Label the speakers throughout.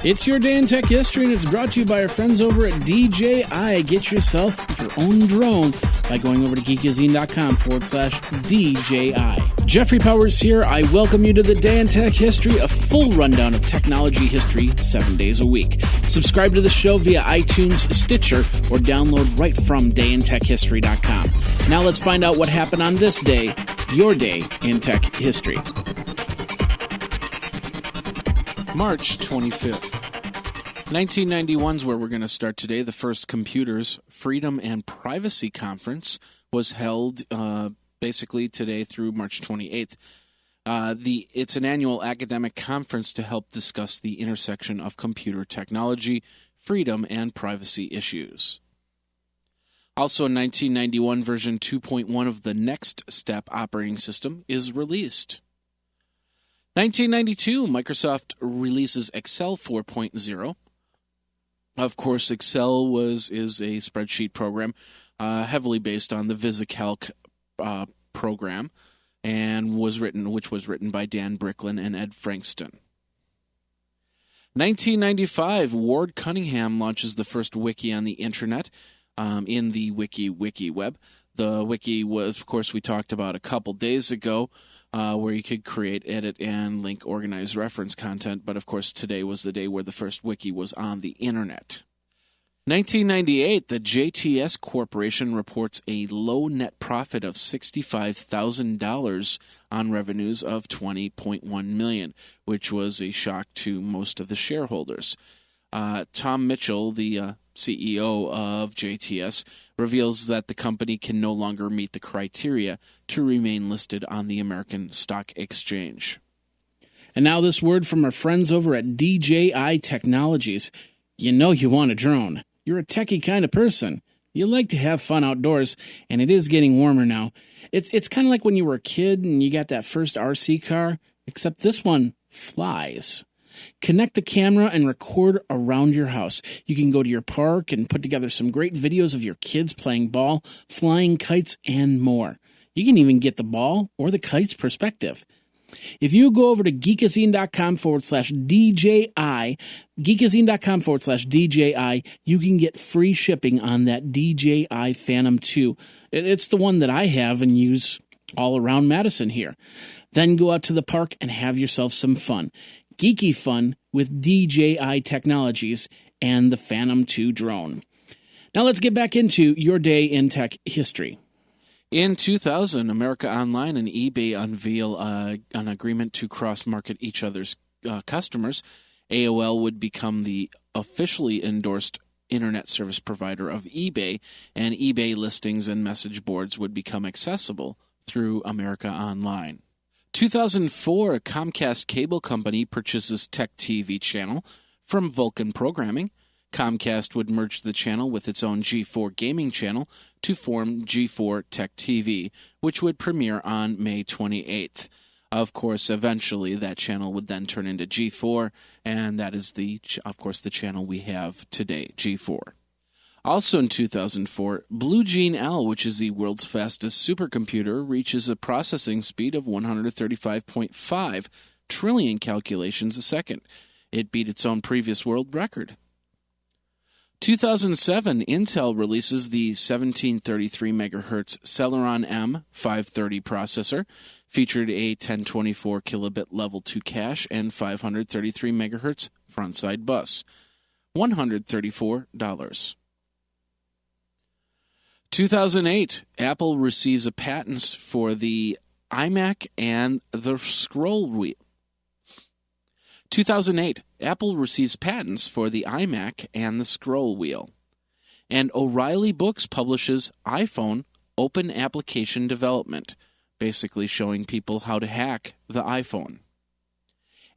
Speaker 1: It's your day in tech history, and it's brought to you by our friends over at DJI. Get yourself your own drone by going over to geekazine.com/DJI. Jeffrey Powers here. I welcome you to the Day in Tech History, a full rundown of technology history 7 days a week. Subscribe to the show via iTunes, Stitcher, or download right from dayintechhistory.com. Now let's find out what happened on this day, your day in tech history. March 25th. 1991 is where we're going to start today. The first Computers, Freedom, and Privacy Conference was held basically today through March 28th. It's an annual academic conference to help discuss the intersection of computer technology, freedom, and privacy issues. Also in 1991, version 2.1 of the Next Step operating system is released. 1992, Microsoft releases Excel 4.0. Of course, Excel is a spreadsheet program heavily based on the VisiCalc program, and which was written by Dan Bricklin and Ed Frankston. 1995, Ward Cunningham launches the first wiki on the internet in the WikiWeb. The wiki was, of course, we talked about a couple days ago, where you could create, edit, and link organized reference content. But, of course, today was the day where the first wiki was on the internet. 1998, the JTS Corporation reports a low net profit of $65,000 on revenues of $20.1 million, which was a shock to most of the shareholders. Tom Mitchell, the CEO of JTS, reveals that the company can no longer meet the criteria to remain listed on the American Stock Exchange. And now this word from our friends over at DJI Technologies. You know you want a drone. You're a techie kind of person. You like to have fun outdoors, and it is getting warmer now. It's kind of like when you were a kid and you got that first RC car, except this one flies. Connect the camera and record around your house. You can go to your park and put together some great videos of your kids playing ball, flying kites, and more. You can even get the ball or the kite's perspective. If you go over to geekazine.com/DJI, geekazine.com/DJI, you can get free shipping on that DJI Phantom 2. It's the one that I have and use all around Madison here. Then go out to the park and have yourself some fun. Geeky fun with DJI Technologies and the Phantom 2 drone. Now let's get back into your day in tech history. In 2000, America Online and eBay unveil an agreement to cross-market each other's customers. AOL would become the officially endorsed internet service provider of eBay, and eBay listings and message boards would become accessible through America Online. 2004, Comcast Cable Company purchases Tech TV channel from Vulcan Programming. Comcast would merge the channel with its own G4 gaming channel to form G4 Tech TV, which would premiere on May 28th. Of course, eventually that channel would then turn into G4, and that is, of course, the channel we have today, G4. Also in 2004, Blue Gene L, which is the world's fastest supercomputer, reaches a processing speed of 135.5 trillion calculations a second. It beat its own previous world record. 2007, Intel releases the 1733 MHz Celeron M530 processor, featured a 1024 kilobit level 2 cache and 533 MHz frontside bus. $134. 2008, Apple receives a patents for the iMac and the scroll wheel. 2008, Apple receives patents for the iMac and the scroll wheel. And O'Reilly Books publishes iPhone Open Application Development, basically showing people how to hack the iPhone.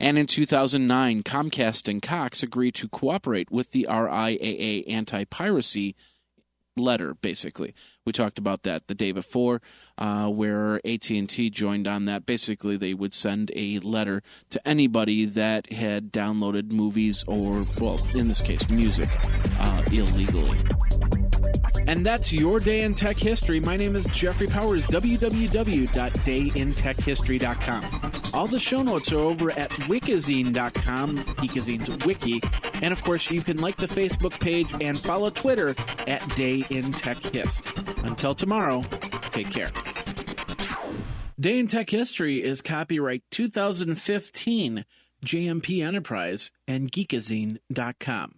Speaker 1: And in 2009, Comcast and Cox agree to cooperate with the RIAA anti-piracy letter, basically. We talked about that the day before, where AT&T joined on that. Basically, they would send a letter to anybody that had downloaded movies or, well, in this case, music, illegally. And that's your Day in Tech History. My name is Jeffrey Powers, www.dayintechhistory.com. All the show notes are over at wikizine.com, Geekazine's wiki. And of course, you can like the Facebook page and follow Twitter at Day in Tech Hist. Until tomorrow, take care. Day in Tech History is copyright 2015, JMP Enterprise and Geekazine.com.